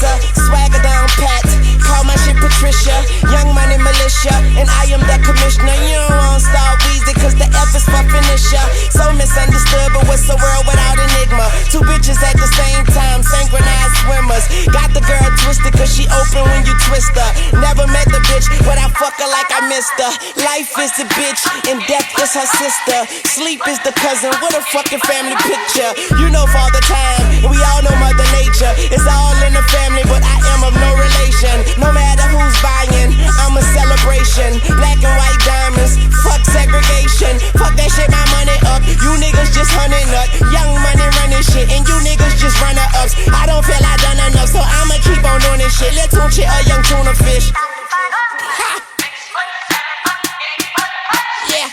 Melissa, swagger down pat. Call my shit Patricia, young money militia, and I am the commissioner. You don't want Star Weezy, cause the F is for finisher. So misunderstood, but what's the world without enigma? Two bitches at the same time, synchronized swimmers. Got the girl twisted, cause she open when you twist her. Never met the bitch, but I fuck her like I missed her. Life is the bitch, and death is her sister. Sleep is the cousin, what a fucking family picture. You know Father Time, and we all know Mother Nature. It's all in the family, but I am of no relation. No matter who's buying, I'm a celebration. Black and white diamonds, fuck segregation. Fuck that shit, my money up. You niggas just hunting up. Young money running shit, and you niggas just runner-ups. I don't feel I done enough, so I'ma keep on doing this shit. Let's tune shit a young tuna fish. Ha! Yeah.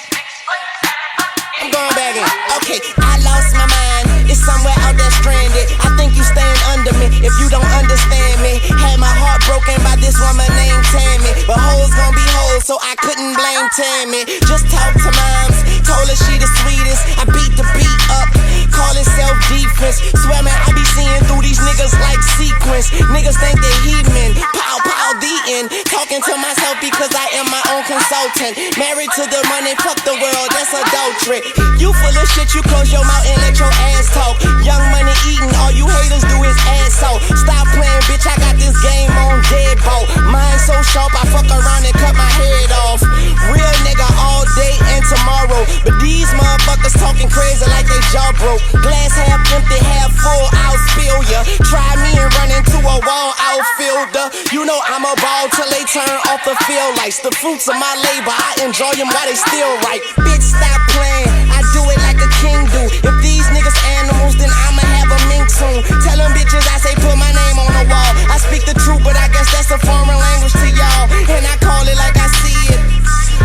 I'm going back in. Okay, I lost my mind. It's somewhere out there stranded. I think you staying under me if you don't understand me. Had my heart broken by this woman named Tammy, but hoes gon' be hoes, so I couldn't blame Tammy. Just talk to moms, told her she the sweetest. I beat the beat up, call it self-defense. Swear man, I be seeing through these niggas like sequence. Niggas think they heathen, pow pow the end. Talking to myself because I am my own consultant. Married to the money, fuck the world, that's adultery. You full of shit, you close your mouth and let your ass talk. Young money eating, all you haters do is ass out. Stop playing, bitch, I got this game on deadbolt. Mine so sharp, I fuck around and cut my head off. Real nigga all day and tomorrow, but these motherfuckers talking crazy like they jaw broke. Glass half empty, half full, I'll spill ya. Try me and run into a wall outfielder. You know I'm a ball till they turn off the field lights. The fruits of my labor, I enjoy them while they still right. Bitch, stop playing, I do it like a king do. If these niggas animals, then I'ma have a mink soon. Tell them bitches I say put my name on the wall. I speak the truth, but I guess that's a foreign language to y'all, and I call it like I see it.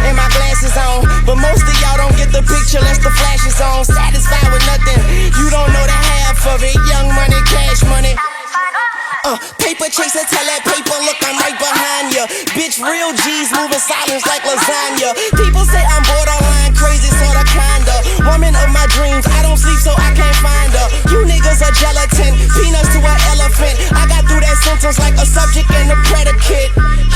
And my glasses on, but most of y'all don't get the picture unless the flash is on. Satisfied with nothing, you don't know the half of it. Young money, cash money. Paper chaser, tell that paper, look, I'm right behind ya. Bitch, real G's moving silence like lasagna. People say I'm borderline crazy, sorta kinda. Woman of my dreams, I don't sleep so I can't find her. You niggas are gelatin, peanuts to an elephant. I got through that sentence like a subject and a predicate.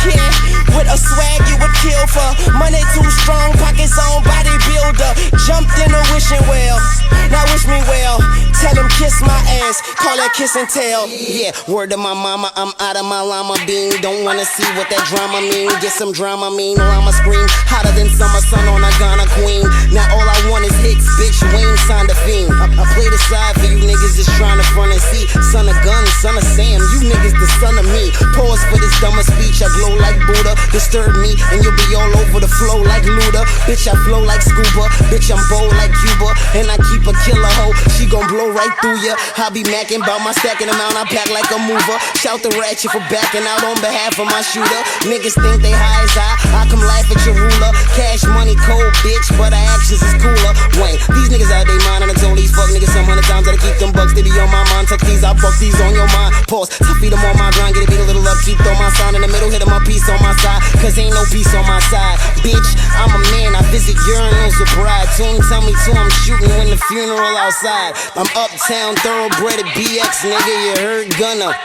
Yeah, with a swag you would kill for. Money too strong, pockets on bodybuilder. Jumped in a wishing well, now wish me well. Tell him kiss my ass, call that kiss and tell. Yeah, word to my mama, I'm out of my llama bean. Don't wanna see what that drama mean. Get some drama mean, or I'ma scream hotter than summer sun on a Ghana queen. Now all I want is hits, bitch, Wayne signed a fiend. I play the side for you niggas just trying to front and see. Son of gun, son of Sam, you niggas the son of me. Pause for this dumber speech, I glow like Buddha. Disturb me and you'll be all over the flow like Luda. Bitch, I flow like scuba, bitch, I'm bold like Cuba. And I keep a killer hoe, she gon' blow right through ya. I be macking bout my stacking amount, I pack like a mover. Shout the ratchet for backing out on behalf of my shooter. Niggas think they high as I come laugh at your ruler. Cash money cold, bitch, but our actions is cooler. Wayne, these niggas out they mind, and I told these fuck niggas some hundred times that I keep them bucks, they be on my mind. Tuck these, I buck these on your mind. Pause, to feed them on my grind, get a beat a little up, keep throw my sign in the middle, hit my piece on my side, cause ain't no peace on my side. Bitch, I'm a man, I visit urinals with bride. Tune tell me to, I'm shooting when the funeral outside. I'm uptown, thoroughbred at BX, nigga, you heard Gunna.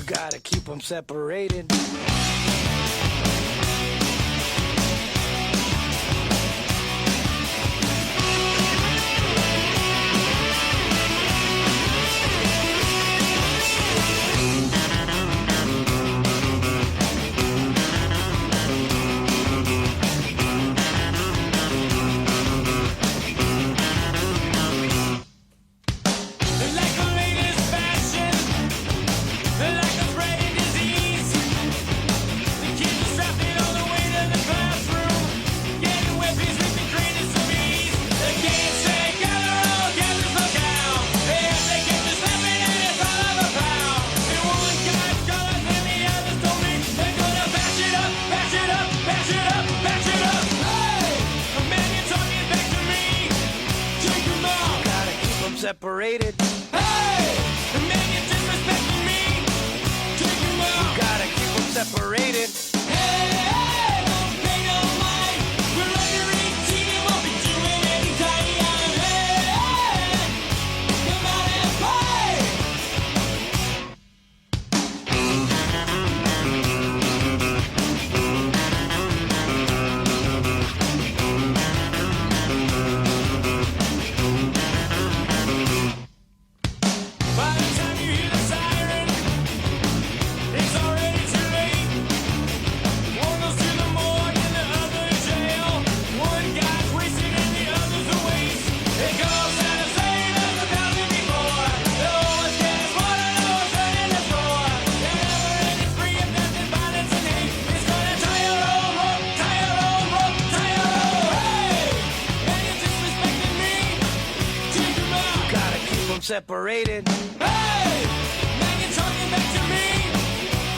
Gotta keep them separated. separated. Hey, man, you're disrespecting me. Take him out. You gotta keep them separated. Hey, don't pay no mind. We're under 18 and won't be doing any time. Hey, come out and play. By the time you hear the siren, it's already too late. One goes to the morgue and the other to jail. One guy's wasted and the other's a waste. It goes out the same as 1,000 before. The old gas water, no one's running the floor. The never-ending spree of death and violence and hate is gonna tie your own rope, tie your own rope, tie your own. Hey, man, you're disrespecting me. Take him out. Gotta keep them separated. Hey, man, you're talking back to me.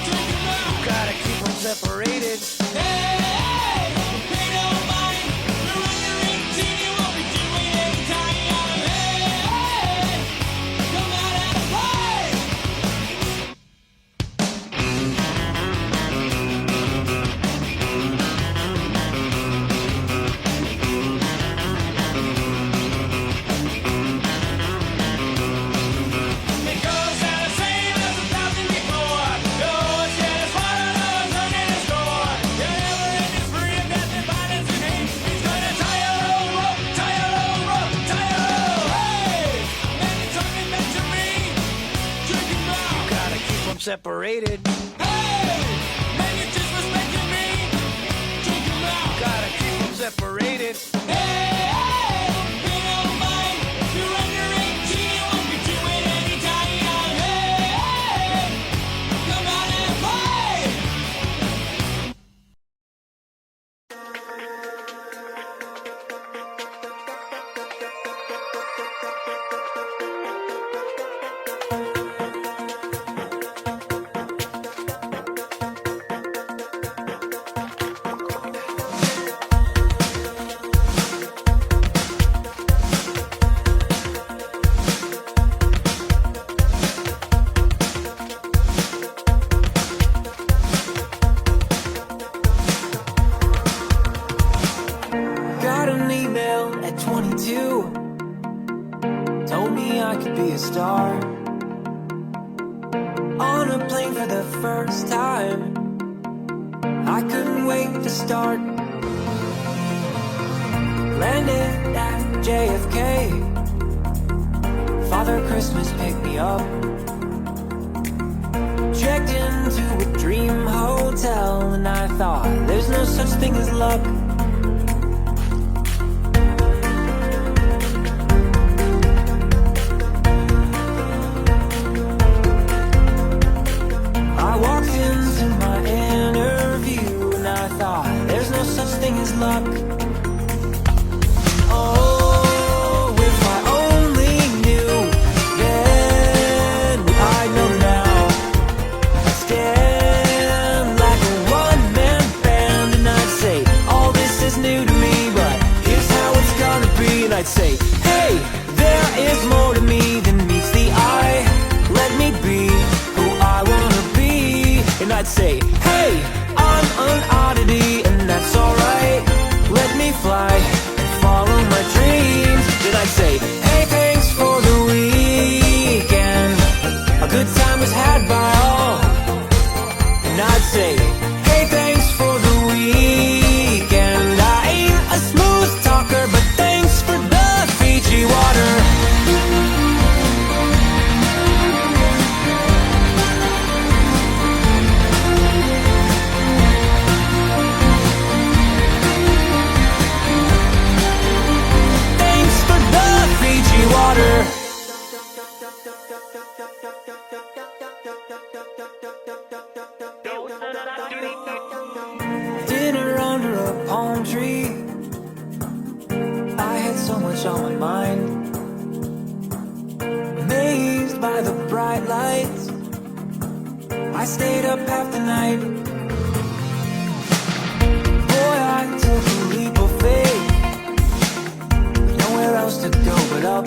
Take him out. Gotta keep them separated. Hey, pay no mind. We're under 18, you won't be doing any time. Hey, come out and play. It goes out the same as 1,000 before. No one's yet as far, no one's running the score. The never-ending spree of death and violence and hate is gonna tie your own rope, tie your own rope, tie your own. Hey, man, you're talking back to me. Take him out. Gotta keep them separated. Hey, man, you're disrespecting me. Take him out. Gotta keep them separated. Hey, pay no mind. You're under 18, you won't be doing any time. Hey, come out and play. Got an email at 22. Told me I could be a star. On a plane for the first time. I couldn't wait to start. Landed at JFK. Father Christmas picked me up. Checked into a dream hotel, and I thought, there's no such thing as luck. I walked into my interview and I thought, there's no such thing as luck. Oh, if I only knew then what I know now. I'd stand like a one-man band and I'd say, all this is new to me, but here's how it's gonna be. And I'd say, hey, there is more to me than meets the eye. Let me be who I wanna be. And I'd say, hey, I'm an oddity, and that's alright. Let me fly and follow my dreams. Then I'd say, hey, thanks for the weekend. A good time was had by all. And I'd say, hey, thanks for the weekend. I ain't a smooth talker, but thanks for the Fiji water. Thanks for the Fiji water. Dinner under a palm tree. I had so much on my mind. Amazed by the bright lights, I stayed up half the night. Boy, I took a leap of faith, with nowhere else to go but up.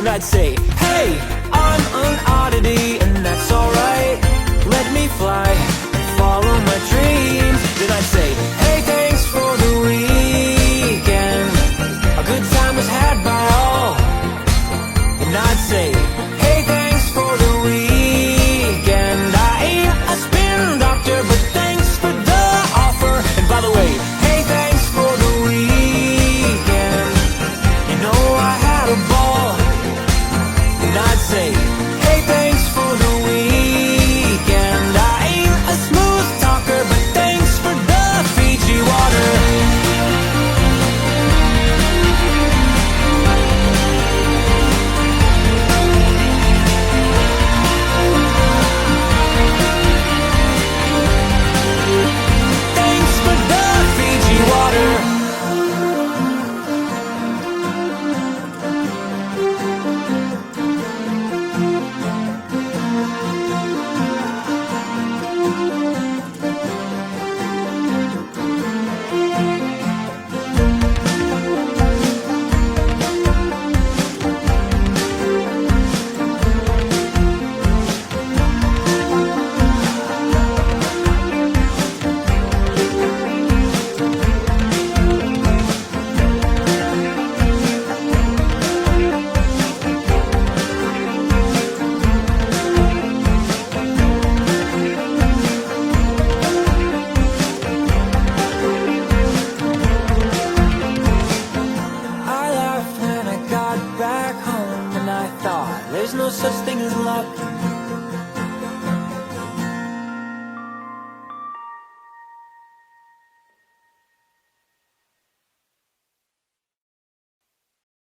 I'd say, hey, I'm an oddity, and that's alright. Let me fly and follow my dreams. Then I'd say, hey, thanks for the weekend. A good time was had by all. And I'd say, hey, thanks for the weekend. I ain't a spin doctor, but thanks for the offer. And by the way, hey, thanks for the weekend. You know I had a ball. And I'd say, hey, thanks for the weekend. I ain't a smooth talker, but thanks for the Fiji water. Thanks for the Fiji water. I laughed when I got back home, and I thought, there's no such thing as luck.